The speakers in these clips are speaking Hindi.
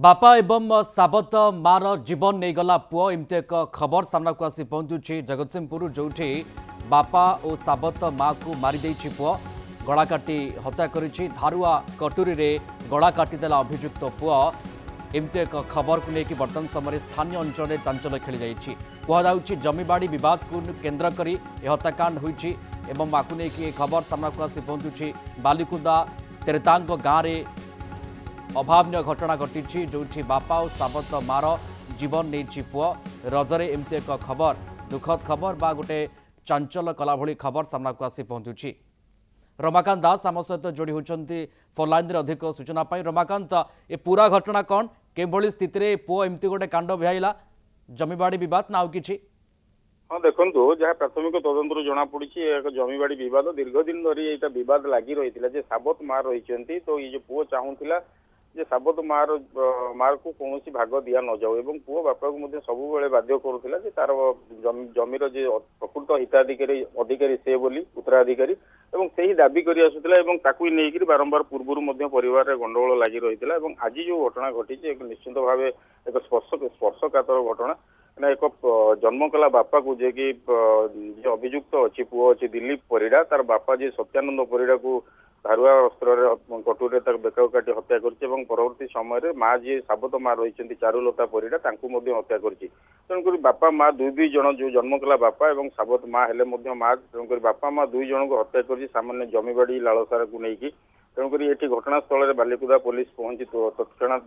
बापा एवं साबत मार जीवन नहीं गला पुओ एमती एक खबर सामना को आसी पहुंचुछि जगतसिंहपुर जोठी बापा और साबत माँ को मारिदे पुओ गला काटी हत्या करिछि धारुआ कटुरी रे गला काटिदेला अभियुक्त पुओ एमती एक खबर को लेकिन बर्तमान समय स्थानीय अंचल में चांचल्य खेली जाइछि कहु जमीबाड़ी विवाद को केन्द्र करी हत्याकांड होइछि एवं माकु लेकिन खबर सामना को आसी पहुंचुछि बालिकुदा तेरतांग गाँव में अभावन घटना घटी जो बापा और साबत मार जीवन नहीं पुओ रजरे एमती एक खबर दुखद खबर बा गोटे चांचल्य कला भली खबर सामना को आसी पहुंचुछि। रमाकांत दास आम सहित जोड़ी होती फोनलाइन अधिक सूचना पाई। रमाकांत ए पूरा घटना कौन के स्थिति पुओ एमती गोटे कांड भिआईला जमीबाड़ी विवाद ना आउ किछि? हाँ देखो जहाँ प्राथमिक तदंतर जना पड़ी एक जमीबाड़ी विवाद दीर्घ दिन धरी यहाँ बद लगी रही साबत मार रही तो ये जो पुओ चाहूला जे साबत मार को कौन भाग दिया न जाऊ एवं पुओ बापा को सब बाध्य करूला तार जमीर जे प्रकृत हिताधिकारी अधिकारी से बोली उत्तराधिकारी एवं से ही दाबी कर आसूला नहीं बारंबार पूर्व परिवार गंडगोल लगी रही आज जो घटना घटी एक निश्चित भाव एक स्पर्शकातर घटना एक जन्म कला बापा को जे कि अभियुक्त अच्छी पुओ अच्छी दिलीप परिड़ा तार बापा जे सत्यानंद परिड़ा को धारुआ अस्त्र कटुरे बेक काटी हत्या कर परवर्ती समय माँ जी साबत माँ रही चारुलता परिड़ा हत्या कर बापा माँ दुई जन जो जन्म कला बापा और साबत माँ हेले माँ तेणुक बापा माँ दुई जन को हत्या कर सामान्य जमीबाड़ी लालसार को लेकिन तेणुक ये घटनास्थल बालिकुदा पुलिस पहुंची तत्क्षणात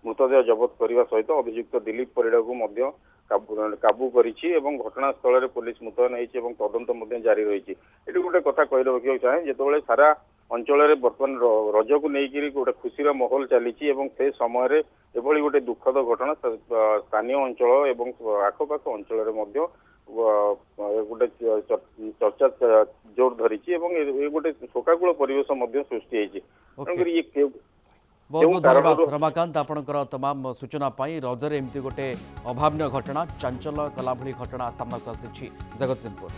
मृतदेह जबत करने सहित अभियुक्त दिलीप परिड़ा को काबू करिछि एवं घटनास्थल पुलिस मुतयन होती तदंत जारी रही। ये गोटे कथा कही रखा चाहे जो सारा अंचल बर्तमान रज को लेकिन गोटे खुशी माहौल चली से समय एभली गोटे दुखद घटना स्थानीय अंचल एवं आखपाख अंचल गोटे चर्चा जोर धरी गोटे शोकाकूल परिवेश सृष्टि होती। बहुत बहुत धन्यवाद रमाकांत आपणकर तमाम सूचना पाई। रजरे एमती गोटे अभावन घटना चांचल्य कला भली घटना सामना को आसी जगतसिंहपुर।